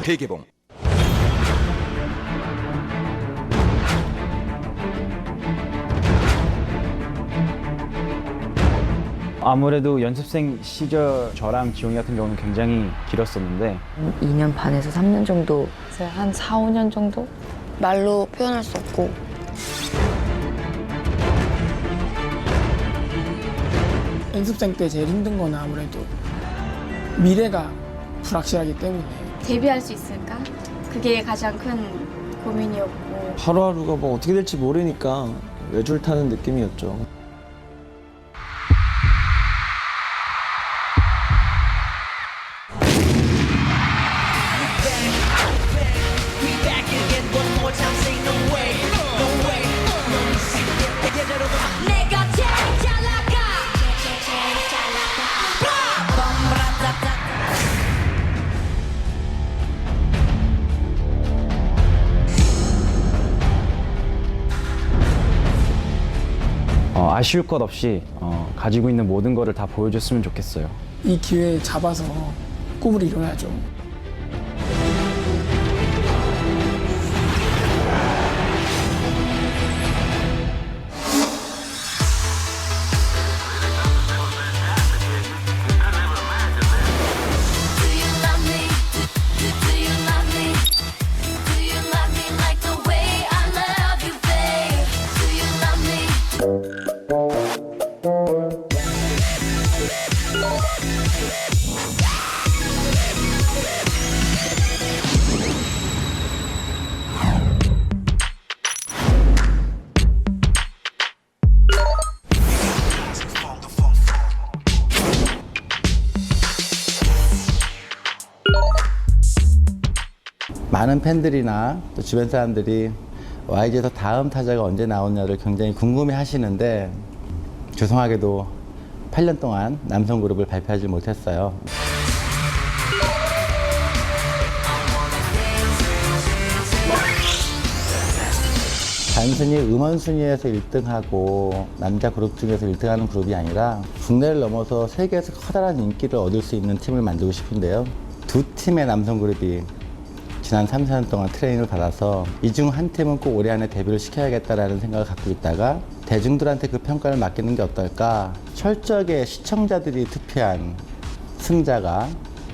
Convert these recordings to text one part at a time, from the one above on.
대개봉. 아무래도 연습생 시절 저랑 지용이 같은 경우는 굉장히 길었었는데 2년 반에서 3년 정도, 한 4, 5년 정도? 말로 표현할 수 없고. 연습생 때 제일 힘든 건 아무래도 미래가 불확실하기 때문에 데뷔할 수 있을까? 그게 가장 큰 고민이었고. 하루하루가 뭐 어떻게 될지 모르니까 외줄 타는 느낌이었죠. 아쉬울 것 없이 가지고 있는 모든 거를 다 보여줬으면 좋겠어요. 이 기회에 잡아서 꿈을 이뤄야죠. 많은 팬들이나 또 주변 사람들이 YG에서 다음 타자가 언제 나오냐를 굉장히 궁금해 하시는데 죄송하게도 8년 동안 남성 그룹을 발표하지 못했어요. 단순히 음원 순위에서 1등하고 남자 그룹 중에서 1등하는 그룹이 아니라 국내를 넘어서 세계에서 커다란 인기를 얻을 수 있는 팀을 만들고 싶은데요. 두 팀의 남성 그룹이 지난 3, 4년 동안 트레이닝을 받아서 이 중 한 팀은 꼭 올해 안에 데뷔를 시켜야겠다라는 생각을 갖고 있다가 대중들한테 그 평가를 맡기는 게 어떨까? 철저하게 시청자들이 투표한 승자가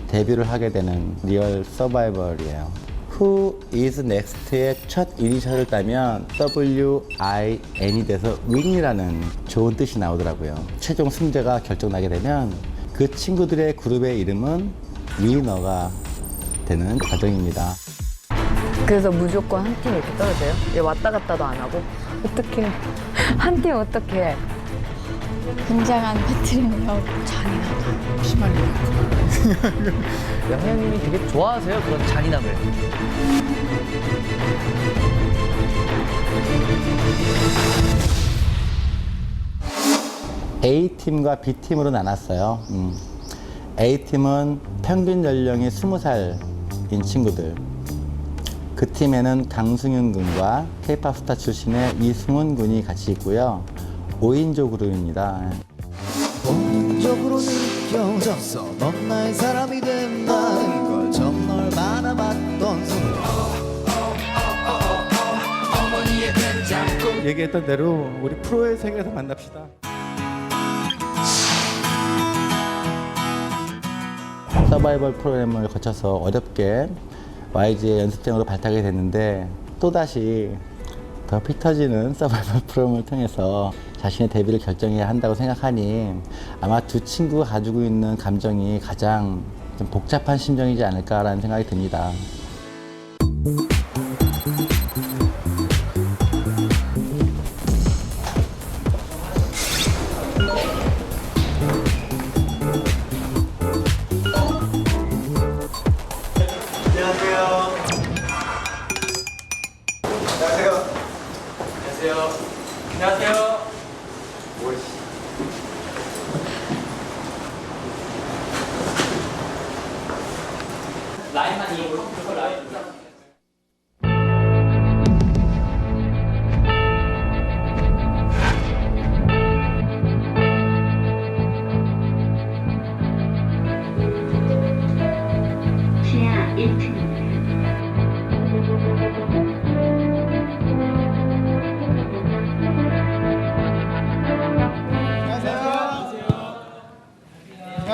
데뷔를 하게 되는 리얼 서바이벌이에요. Who is Next의 첫 이니셜을 따면 WIN이 돼서 win이라는 좋은 뜻이 나오더라고요. 최종 승자가 결정나게 되면 그 친구들의 그룹의 이름은 위너가 되는 과정입니다. 그래서 무조건 한 팀 이렇게 떨어져요? 얘 왔다 갔다도 안 하고? 어떡해. 한 팀 어떡해. 굉장한 배틀이네요. 잔인하다. 피말리고 양양님이 되게 좋아하세요, 그런 잔인함을. A팀과 B팀으로 나눴어요. A팀은 평균 연령이 20살인 친구들. 그 팀에는 강승윤 군과 K-POP 스타 출신의 이승훈 군이 같이 있고요. 5인조 그룹입니다. 본능적으로 느껴졌어. 넌 나의 사람이 된다는 걸 처음 널 바라봤던 순간 얘기했던 대로 우리 프로의 세계에서 만납시다. 서바이벌 프로그램을 거쳐서 어렵게 YG의 연습생으로 발탁이 됐는데 또다시 더 피 터지는 서바이벌 프로그램을 통해서 자신의 데뷔를 결정해야 한다고 생각하니 아마 두 친구가 가지고 있는 감정이 가장 좀 복잡한 심정이지 않을까라는 생각이 듭니다. 라인만 이어볼까? 그거 라인. 지하 1층입니다.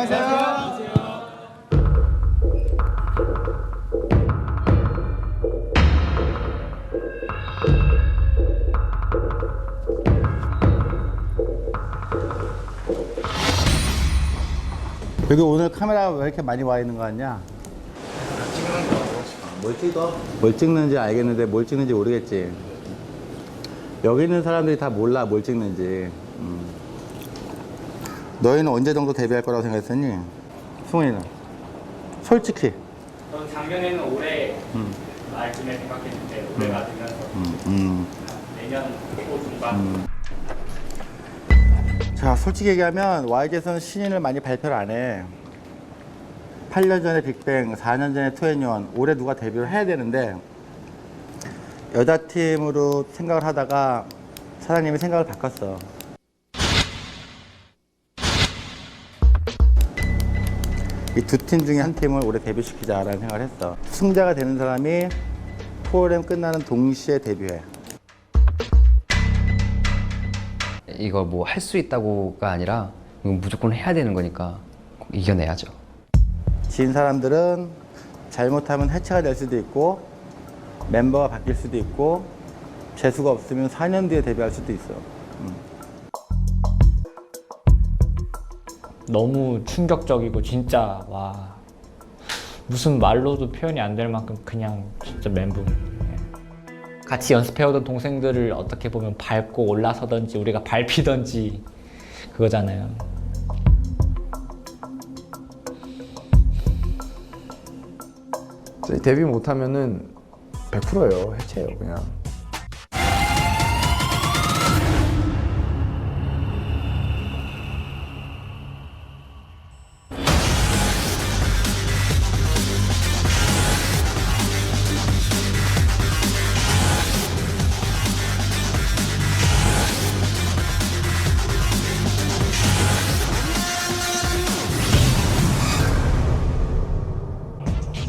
여기 오늘 카메라가 왜 이렇게 많이 와 있는 거 같냐? 찍는 거. 뭘 찍어? 뭘 찍는지 알겠는데 뭘 찍는지 모르겠지. 여기 있는 사람들이 다 몰라 뭘 찍는지. 너희는 언제 정도 데뷔할 거라고 생각했었니? 승훈이는? 솔직히. 저는 작년에는 올해 말쯤에 생각했는데 올해가 되면서 내년 초 중반. 자, 솔직히 얘기하면 YG에서는 신인을 많이 발표를 안 해. 8년 전에 빅뱅, 4년 전에 투애니원, 올해 누가 데뷔를 해야 되는데 여자팀으로 생각을 하다가 사장님이 생각을 바꿨어. 이 두 팀 중에 한 팀을 올해 데뷔시키자라는 생각을 했어. 승자가 되는 사람이 프로그램 끝나는 동시에 데뷔해. 이거 뭐 할 수 있다고가 아니라 이건 무조건 해야 되는 거니까 꼭 이겨내야죠. 진 사람들은 잘못하면 해체가 될 수도 있고 멤버가 바뀔 수도 있고 재수가 없으면 4년 뒤에 데뷔할 수도 있어. 너무 충격적이고 진짜 와 무슨 말로도 표현이 안 될 만큼 그냥 진짜 멘붕. 같이 연습해오던 동생들을 어떻게 보면 밟고 올라서던지 우리가 밟히던지 그거잖아요. 데뷔 못하면은 100%예요. 해체예요 그냥.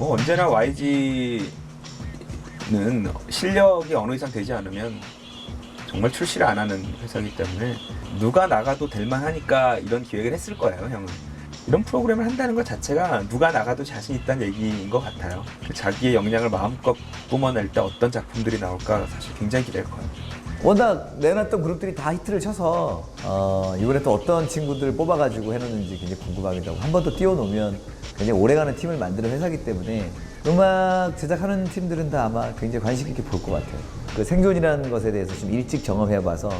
언제나 YG는 실력이 어느 이상 되지 않으면 정말 출시를 안 하는 회사이기 때문에 누가 나가도 될만 하니까 이런 기획을 했을 거예요, 형은. 이런 프로그램을 한다는 것 자체가 누가 나가도 자신 있다는 얘기인 것 같아요. 자기의 역량을 마음껏 뿜어낼 때 어떤 작품들이 나올까 사실 굉장히 기대가 커요. 워낙 내놨던 그룹들이 다 히트를 쳐서 이번에 또 어떤 친구들 뽑아가지고 해놓는지 굉장히 궁금하기도 하고 한 번 더 띄워놓으면 굉장히 오래가는 팀을 만드는 회사이기 때문에 음악 제작하는 팀들은 다 아마 굉장히 관심 있게 볼 것 같아요. 그 생존이라는 것에 대해서 좀 일찍 경험해봐서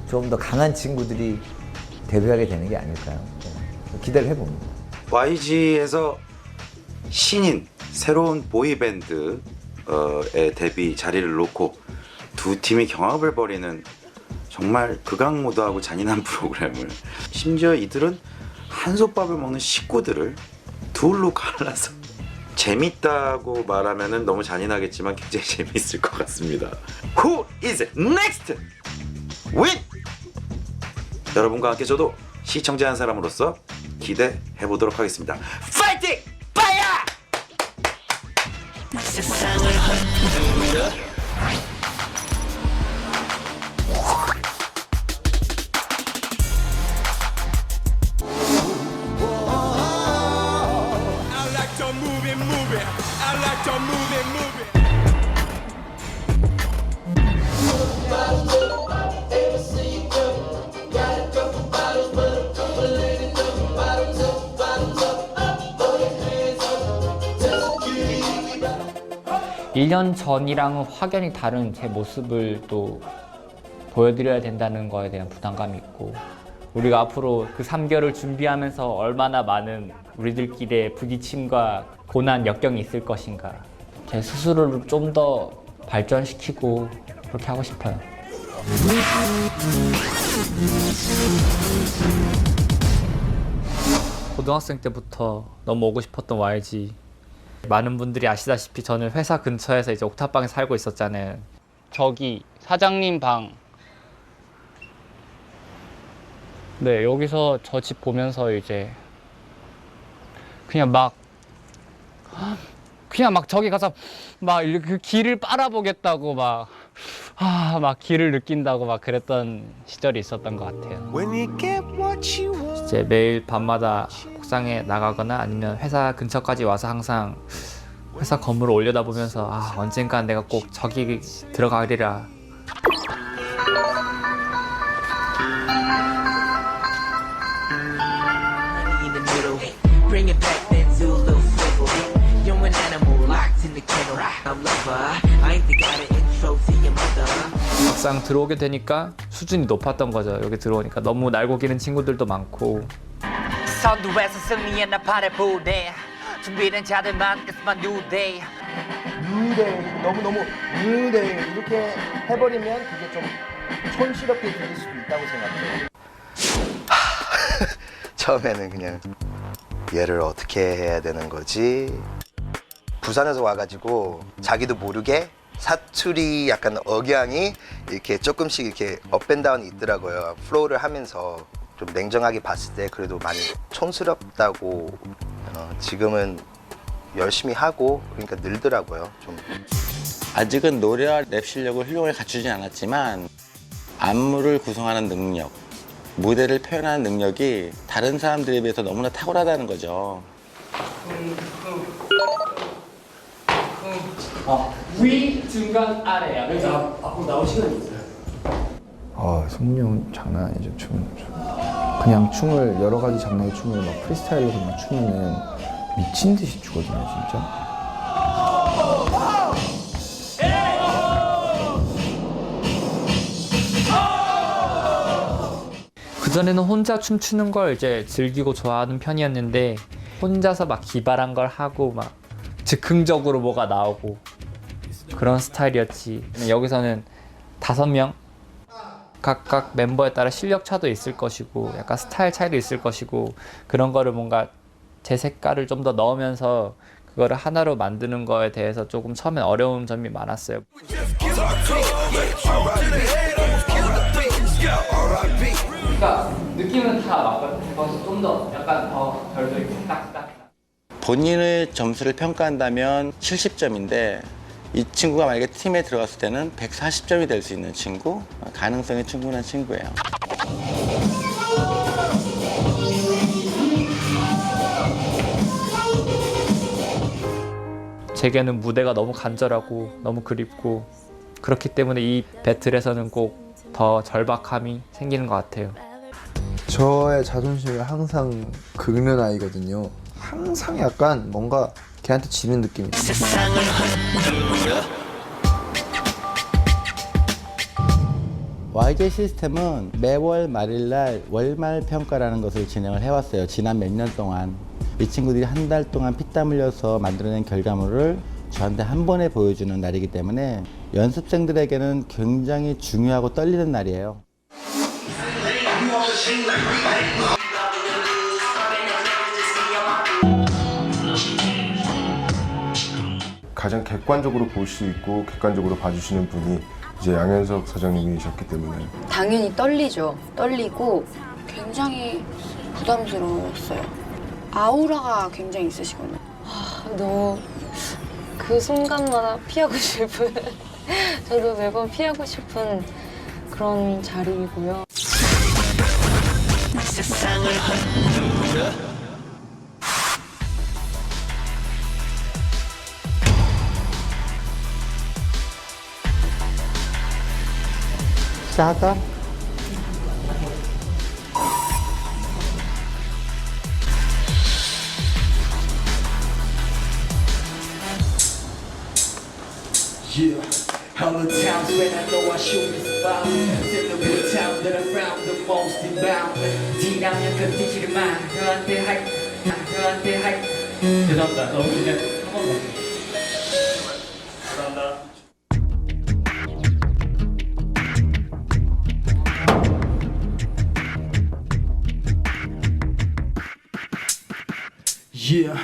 좀 더 강한 친구들이 데뷔하게 되는 게 아닐까요? 기대를 해봅니다. YG에서 신인, 새로운 보이밴드의 데뷔 자리를 놓고 두 팀이 경합을 벌이는 정말 극악무도하고 잔인한 프로그램을, 심지어 이들은 한솥밥을 먹는 식구들을 둘로 갈라서 재밌다고 말하면 너무 잔인하겠지만 굉장히 재밌을 것 같습니다. Who is next? Win! 여러분과 함께 저도 시청자 한 사람으로서 기대해 보도록 하겠습니다. 파이팅! 파이어! 세상을 흔들어 일 년 전이랑은 확연히 다른 제 모습을 또 보여드려야 된다는 거에 대한 부담감이 있고, 우리가 앞으로 그 3개월을 준비하면서 얼마나 많은 우리들끼리의 부딪힘과 고난, 역경이 있을 것인가, 제 스스로를 좀 더 발전시키고 그렇게 하고 싶어요. 고등학생 때부터 너무 오고 싶었던 YG. 많은 분들이 아시다시피 저는 회사 근처에서 이제 옥탑방에 살고 있었잖아요. 저기 사장님 방. 네, 여기서 저 집 보면서 이제 그냥 막 저기 가서 막 그 길을 빨아보겠다고 막 길을 느낀다고 막 그랬던 시절이 있었던 것 같아요. 이제 매일 밤마다 옥상에 나가거나 아니면 회사 근처까지 와서 항상 회사 건물을 올려다보면서 아 언젠간 내가 꼭 저기 들어가리라. 막상 들어오게 되니까 수준이 높았던 거죠. 여기 들어오니까 너무 날고 기는 친구들도 많고. 선두에서 승리의 나팔을 부대 준비된 자들만 It's my new day. 뉴데이 너무너무 뉴데이 이렇게 해버리면 그게 좀 촌스럽게 들릴 수도 있다고 생각해요. 처음에는 그냥 얘를 어떻게 해야 되는 거지? 부산에서 와가지고 자기도 모르게 사투리 약간 억양이 이렇게 조금씩 이렇게 업앤다운이 있더라고요. 플로우를 하면서 좀 냉정하게 봤을 때 그래도 많이 촌스럽다고 지금은 열심히 하고 그러니까 늘더라고요. 좀 아직은 노래와 랩 실력을 훌륭하게 갖추진 않았지만 안무를 구성하는 능력, 무대를 표현하는 능력이 다른 사람들에 비해서 너무나 탁월하다는 거죠. 위, 중간, 아래야. 그래서 앞으로 나올 시간이 있어요. 승민이 형 장난 아니죠. 춤은 그냥 춤을 여러 가지 장르의 춤을 막 프리스타일로 그냥 추면은 미친 듯이 추거든요, 진짜. 그전에는 혼자 춤추는 걸 이제 즐기고 좋아하는 편이었는데 혼자서 막 기발한 걸 하고 막 즉흥적으로 뭐가 나오고 그런 스타일이었지. 여기서는 5명 각각 멤버에 따라 실력 차도 있을 것이고 약간 스타일 차이도 있을 것이고 그런 거를 뭔가 제 색깔을 좀 더 넣으면서 그거를 하나로 만드는 거에 대해서 조금 처음엔 어려운 점이 많았어요. 그러니까 느낌은 다 맞거든요. 거기서 좀 더 약간 더 별도 이렇게 딱딱. 본인의 점수를 평가한다면 70점인데 이 친구가 만약에 팀에 들어갔을 때는 140점이 될 수 있는 친구, 가능성이 충분한 친구예요. 제게는 무대가 너무 간절하고 너무 그립고 그렇기 때문에 이 배틀에서는 꼭 더 절박함이 생기는 것 같아요. 저의 자존심을 항상 긁는 아이거든요. 항상 약간 뭔가 걔한테 지는 느낌이 있어요. YG 시스템은 매월 말일날 월말 평가라는 것을 진행을 해왔어요. 지난 몇 년 동안. 이 친구들이 한 달 동안 피땀 흘려서 만들어낸 결과물을 저한테 한 번에 보여주는 날이기 때문에 연습생들에게는 굉장히 중요하고 떨리는 날이에요. 가장 객관적으로 볼 수 있고 객관적으로 봐주시는 분이 이제 양현석 사장님이셨기 때문에 당연히 떨리죠. 떨리고 굉장히 부담스러웠어요. 아우라가 굉장히 있으시거든요. 너무 그 순간마다 피하고 싶은 저도 매번 피하고 싶은 그런 자리이고요. 세상을 흔들어 싸다? Yeah, all the times when I know I should be surviving. Tell me the time that I found the most inbound. 지나면 견디지만 너한테 할 죄송합니다. 너무 그냥 한 번만. 감사합니다. Yeah,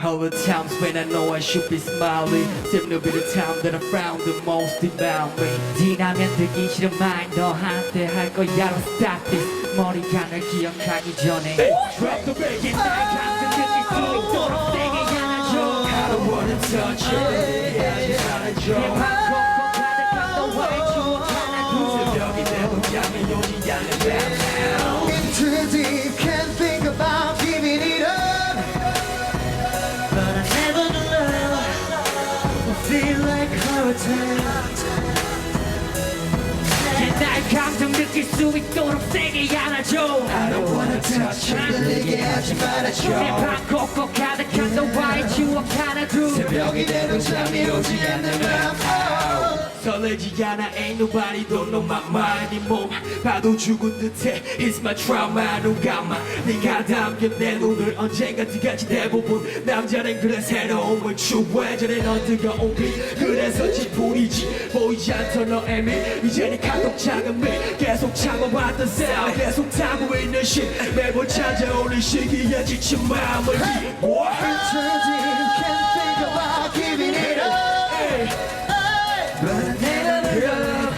all the times when I know I should be smiling. Tell me the time that I found the most inbound. 지나면 듣기 싫은 말 너한테 할 거야. Don't stop this. 머리가 널 기억하기 전에. Drop the bass. 날 가슴 느낄 수 있도록 세게 안아줘. I don't wanna touch you. Yeah, 안아줘. 내 맘 콕콕 가득한 너와의 추억 하나 둘. 새벽이 되면 향해 오지 않는 Too deep, can't think about giving it up. 수 있도록 세게 안아줘 I don't wanna touch you 내게 하지 말아줘 내 방 꼭꼭 가득한 너와의 추억 하나 둘 새벽이 돼도 잠이 오지 않는 맘 설레지 않아 ain't nobody don't know my mind 네 몸 봐도 죽은 듯해 It's my trauma 눈 감아 네가 담긴 내 눈을 언젠가 뜨같이 대부분 남자는 그래 새로움을 추구해 전에 넌 뜨거운 빛 그래서 지푸리지 보이지 않던 너의 빛 이제 네 카톡 작은 빛 계속 참아왔던 싸움 계속 타고 있는 심 매번 찾아오는 시기에 지친 마음을 What? Can't think about giving it up But I never love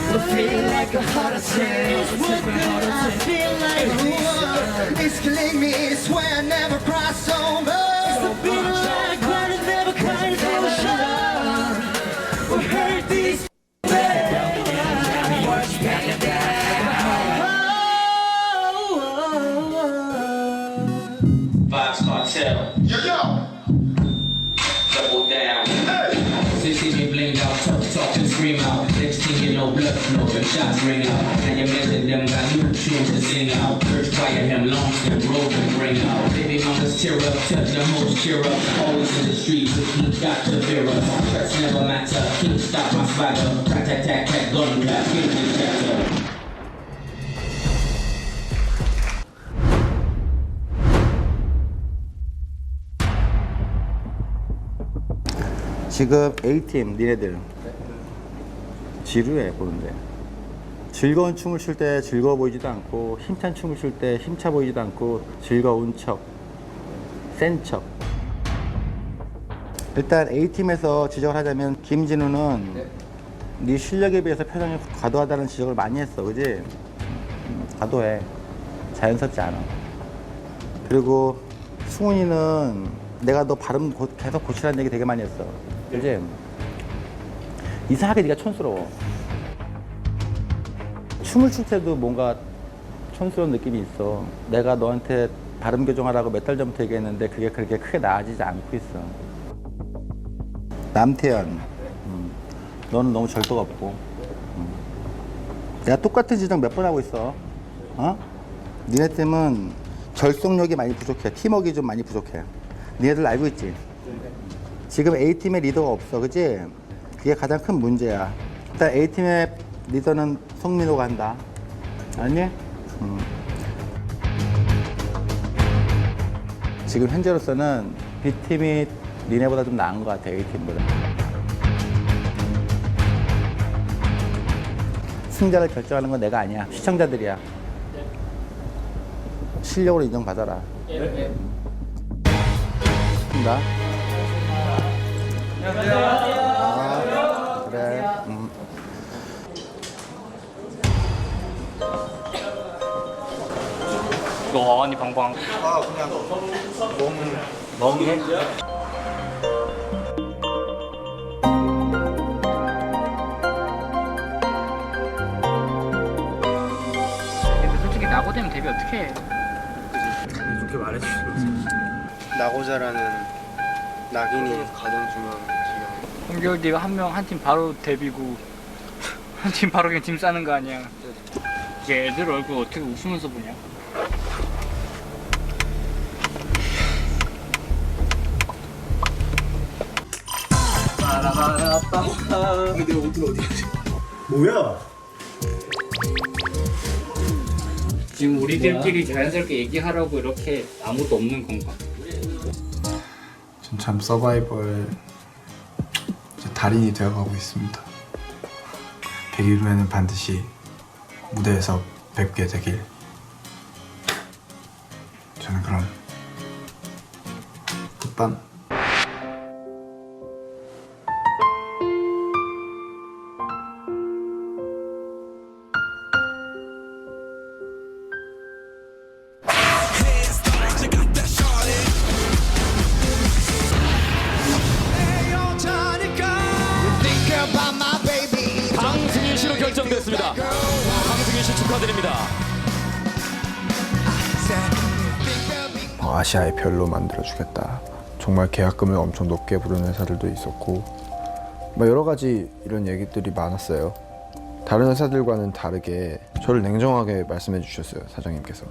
I feel like a heart attack I feel like a war It's killing me, it's why I never cry so much It's the feeling like when I never cried so much We hurt these Vibes Cartel. Yo! Double down. Since you blinged out, talk and scream out. Next thing you know, blood flow, and shots ring out. And you mention them got new tunes to sing out. First fire him, long stem, roll and bring out. Baby mamas tear up, touch the most cheer up. Always in the streets, the king got to fear us. Threats never matter, king stop my swagger. Rat tat tat tat, gun clap, king is chapter. 지금 A팀 니네들 지루해 보는데 즐거운 춤을 출 때 즐거워 보이지도 않고 힘찬 춤을 출 때 힘차 보이지도 않고 즐거운 척, 센 척. 일단 A팀에서 지적을 하자면 김진우는 네 실력에 비해서 표정이 과도하다는 지적을 많이 했어, 그지? 과도해, 자연스럽지 않아. 그리고 승훈이는 내가 너 발음 계속 고치라는 얘기 되게 많이 했어, 그지? 이상하게 네가 촌스러워. 춤을 출 때도 뭔가 촌스러운 느낌이 있어. 내가 너한테 발음 교정하라고 몇 달 전부터 얘기했는데 그게 그렇게 크게 나아지지 않고 있어. 남태현, 너는 너무 절도가 없고. 내가 똑같은 지적 몇 번 하고 있어. 어? 니네 팀은 결속력이 많이 부족해. 팀워크가 좀 많이 부족해. 니네들 알고 있지? 지금 A팀의 리더가 없어, 그지? 그게 가장 큰 문제야. 일단 A팀의 리더는 송민호가 한다. 아니? 지금 현재로서는 B팀이 니네보다 좀 나은 것 같아, A팀보다. 승자를 결정하는 건 내가 아니야. 시청자들이야. 실력으로 인정받아라. 나? 아, 그래. 너 아니 방방. 아 그냥 멍해. 근데 솔직히 나고되면 데뷔 어떻게 해? 이렇게 말해주시면 나고자라는 낙인이 가장 중요한 홍겨울 네가 한 팀 바로 데뷔고 한 팀 바로 그냥 팀 싸는 거 아니야? 이게 애들 얼굴 어떻게 웃으면서 보냐? 근데 옷들 어디 가지? 뭐야? 지금 우리들끼리 자연스럽게 얘기하라고 이렇게 아무도 없는 건가? 전 참 서바이벌 달인이 되어가고 있습니다. 100일 후에는 반드시 무대에서 뵙게 되길. 저는 그럼 굿밤. 강승윤 씨로 결정됐습니다. 강승윤 씨 축하드립니다. 아시아의 별로 만들어주겠다. 정말 계약금을 엄청 높게 부르는 회사들도 있었고 여러 가지 이런 얘기들이 많았어요. 다른 회사들과는 다르게 저를 냉정하게 말씀해 주셨어요, 사장님께서.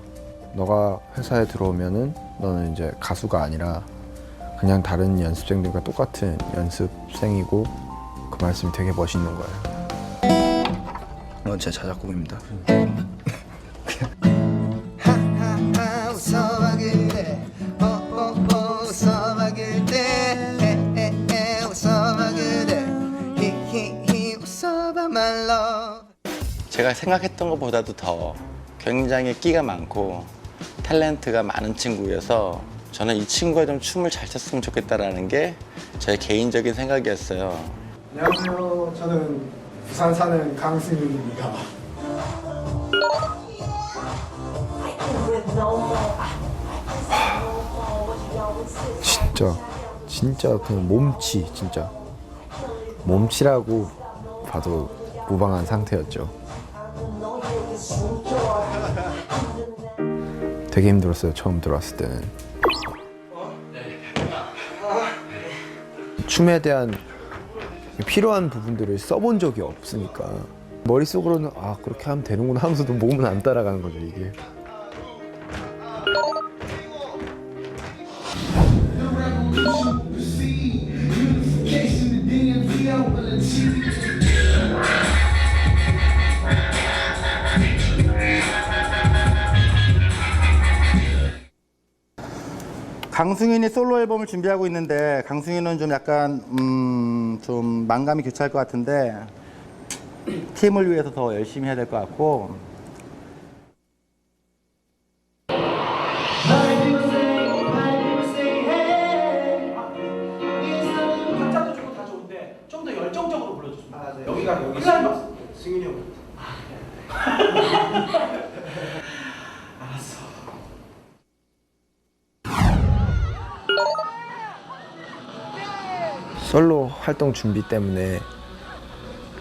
너가 회사에 들어오면은 너는 이제 가수가 아니라 그냥 다른 연습생들과 똑같은 연습생이고, 그 말씀이 되게 멋있는 거예요. 이건 제 자작곡입니다. 웃어봐 그래 웃어봐 그래 웃어봐 그래 히히히 웃어봐 my love. 제가 생각했던 것보다도 더 굉장히 끼가 많고 탤런트가 많은 친구여서 저는 이 친구가 좀 춤을 잘 췄으면 좋겠다라는 게 제 개인적인 생각이었어요. 안녕하세요. 저는 부산 사는 강승윤입니다. 진짜 그 몸치, 진짜 몸치라고 봐도 무방한 상태였죠. 되게 힘들었어요, 처음 들어왔을 때는. 춤에 대한 필요한 부분들을 써본 적이 없으니까 머릿속으로는 아, 그렇게 하면 되는구나 하면서도 몸은 안 따라가는 거죠, 이게. 강승윤이 솔로 앨범을 준비하고 있는데 강승윤은 좀 약간 좀 만감이 교차할 것 같은데 팀을 위해서 더 열심히 해야 될 것 같고 박자도 주고 다 좋은데 좀 더 열정적으로 불러줬으면 좋겠어요. 여기가 여기 클라이막스 승윤이 형. 알았어. 솔로 활동 준비 때문에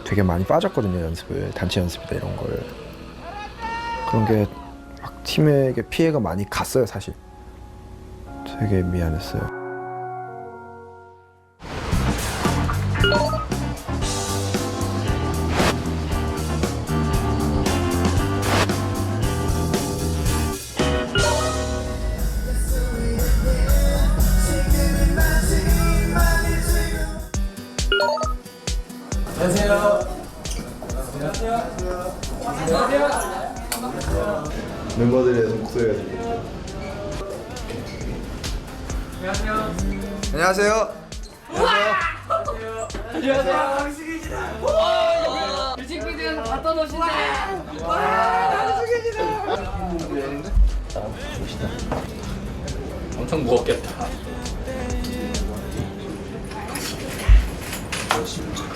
되게 많이 빠졌거든요, 연습을. 단체 연습이다 이런 걸. 그런 게 막 팀에게 피해가 많이 갔어요, 사실. 되게 미안했어요. 멤버들의 목소리가 들리죠. 안녕하세요. 안녕하세요. 강승윤이다. 와, 뮤직비디오에서 갖다 놓으신다. 와, 강승윤이다. 엄청 무겁겠다.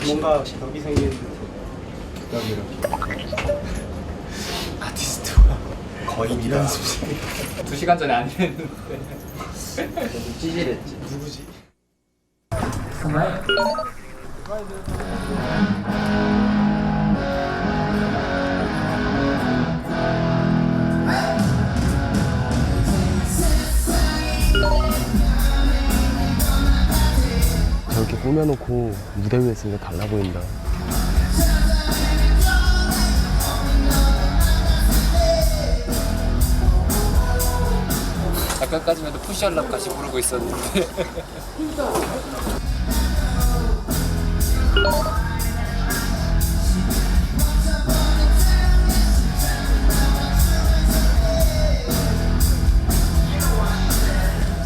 뭔가 벽이 생긴 아티스트와 거인이다. 2시간 전에 안 됐는데. 찌질했지. 누구지? 저렇게 꾸며놓고 무대 위에 있으니까 달라 보인다. 아까까지만 해도 푸시얼럽까지 부르고 있었는데.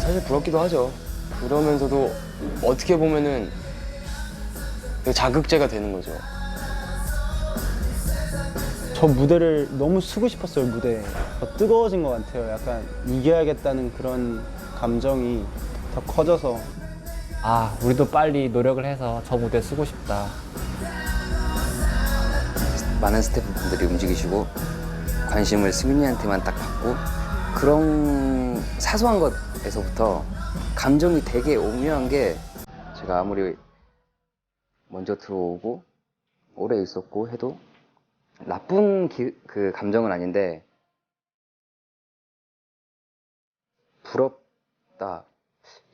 사실 부럽기도 하죠. 그러면서도 어떻게 보면은 자극제가 되는 거죠. 저 무대를 너무 쓰고 싶었어요, 무대에. 더 뜨거워진 것 같아요. 약간 이겨야겠다는 그런 감정이 더 커져서. 아, 우리도 빨리 노력을 해서 저 무대 쓰고 싶다. 많은 스태프분들이 움직이시고 관심을 승윤이한테만 딱 받고 그런 사소한 것에서부터 감정이 되게 오묘한 게 제가 아무리 먼저 들어오고 오래 있었고 해도 나쁜 그 감정은 아닌데 부럽다.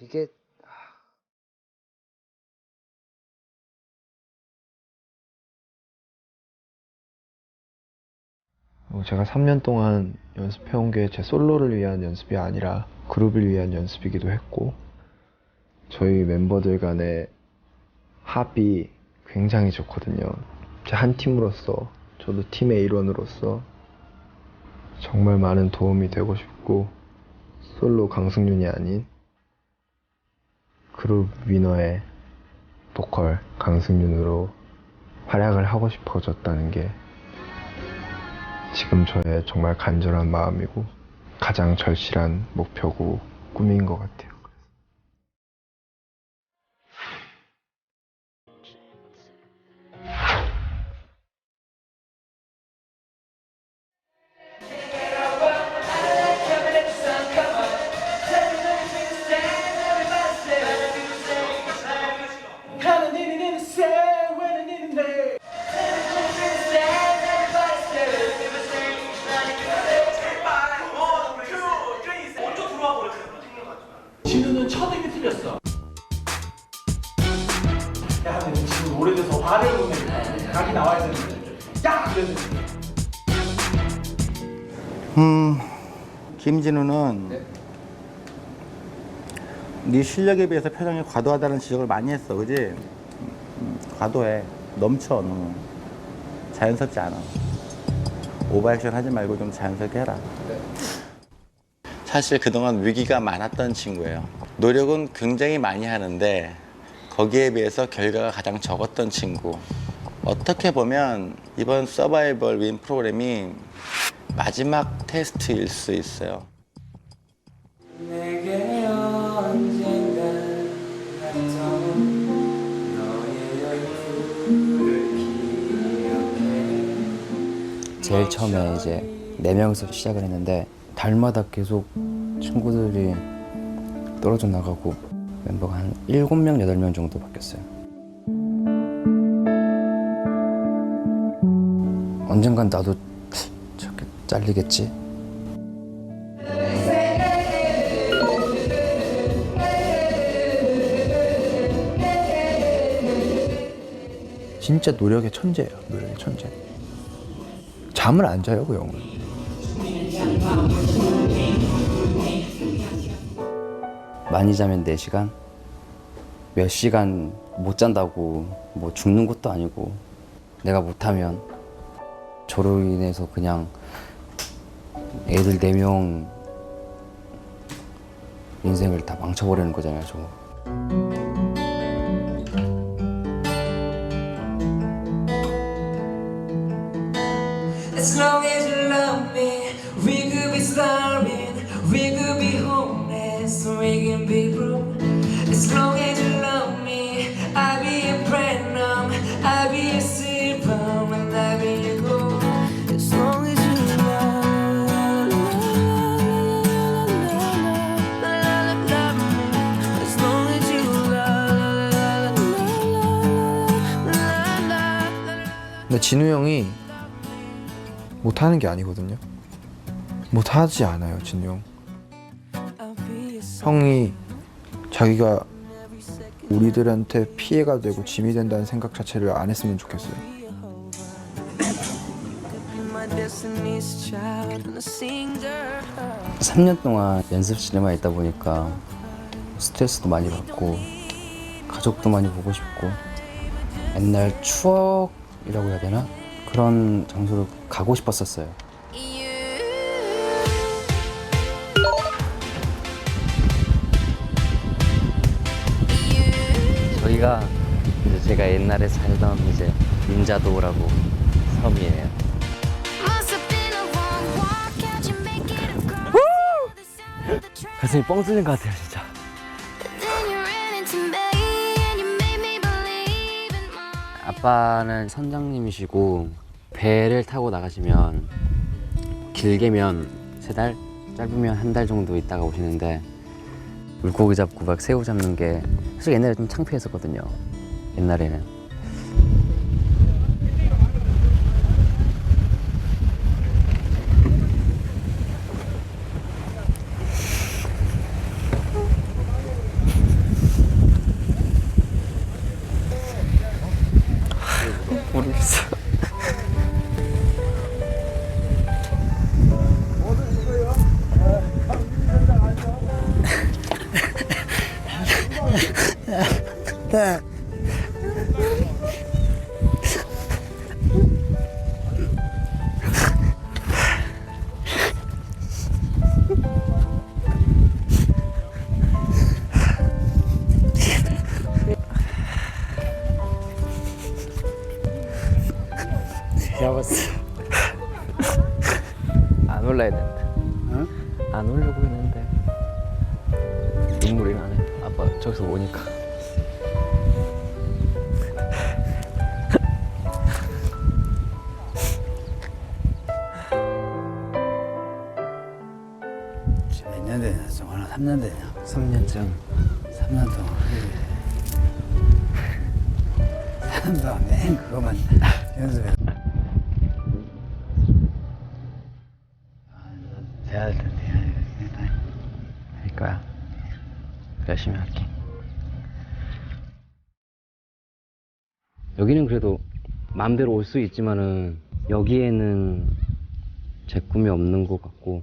이게 제가 3년 동안 연습해온 게 제 솔로를 위한 연습이 아니라 그룹을 위한 연습이기도 했고, 저희 멤버들 간의 합이 굉장히 좋거든요. 제 한 팀으로서, 저도 팀의 일원으로서 정말 많은 도움이 되고 싶고, 솔로 강승윤이 아닌 그룹 위너의 보컬 강승윤으로 활약을 하고 싶어졌다는 게 지금 저의 정말 간절한 마음이고 가장 절실한 목표고 꿈인 것 같아요. 진우는 첫 입이 틀렸어. 야, 근데 지금 오래돼서 화를 못 내겠다. 각이 나와야 되는데. 야! 그래서. 김진우는 네 실력에 비해서 표정이 과도하다는 지적을 많이 했어, 그지? 과도해. 넘쳐, 너무. 자연스럽지 않아. 오버액션 하지 말고 좀 자연스럽게 해라. 사실 그동안 위기가 많았던 친구예요. 노력은 굉장히 많이 하는데 거기에 비해서 결과가 가장 적었던 친구. 어떻게 보면 이번 서바이벌 윈 프로그램이 마지막 테스트일 수 있어요. 내게 언젠가 났던 너의 얼굴을 기억해. 제일 처음에 이제 4명이서 시작을 했는데 달마다 계속 친구들이 떨어져 나가고 멤버가 한 7명, 8명 정도 바뀌었어요. 언젠간 나도 저렇게 잘리겠지? 진짜 노력의 천재예요. 노력의 천재. 잠을 안 자요, 그 형은. 많이 자면 4시간? 몇 시간 못 잔다고 뭐 죽는 것도 아니고, 내가 못하면 저로 인해서 그냥 애들 4명 인생을 다 망쳐버리는 거잖아요, 저거. As long as you love me, we could be starving, we could be homeless, we can be broke. As long as you love me, I'll be a platinum, I'll be a silver, and I'll be a gold. As long as you love me, as long as you 근데 진우 형이 못하는 게 아니거든요. 못하지 않아요, 진우 형. 형이 자기가 우리들한테 피해가 되고 짐이 된다는 생각 자체를 안 했으면 좋겠어요. 3년 동안 연습실에만 있다 보니까 스트레스도 많이 받고 가족도 많이 보고 싶고 옛날 추억이라고 해야 되나? 그런 장소로 가고 싶었었어요. 저희가 이제 제가 옛날에 살던 이제 닌자도라고 섬이에요. 가슴이 뻥 뚫린 것 같아요, 진짜. 아빠는 선장님이시고 배를 타고 나가시면 길게면 3달, 짧으면 1달 정도 있다가 오시는데 물고기 잡고 막 새우 잡는 게 사실 옛날에 좀 창피했었거든요. 옛날에는. 모르겠어. 울었어. 안 올라야 되는데. 응? 안 울려고 했는데 눈물이 나네. 아빠 저기서 오니까. 몇 년 되냐? 정말 3년 되냐? 3년쯤. 3년 동안. 3년 동안 맨 그거만 연습해. 돼야 될 텐데. 할 거야. 열심히 할게. 여기는 그래도 마음대로 올 수 있지만은 여기에는 제 꿈이 없는 것 같고,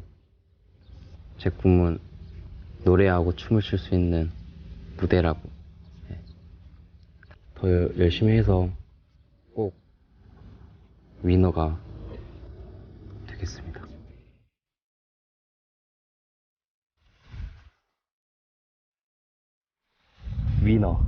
제 꿈은 노래하고 춤을 출 수 있는 무대라고. 네. 더 열심히 해서 꼭 위너가 되겠습니다. 위너.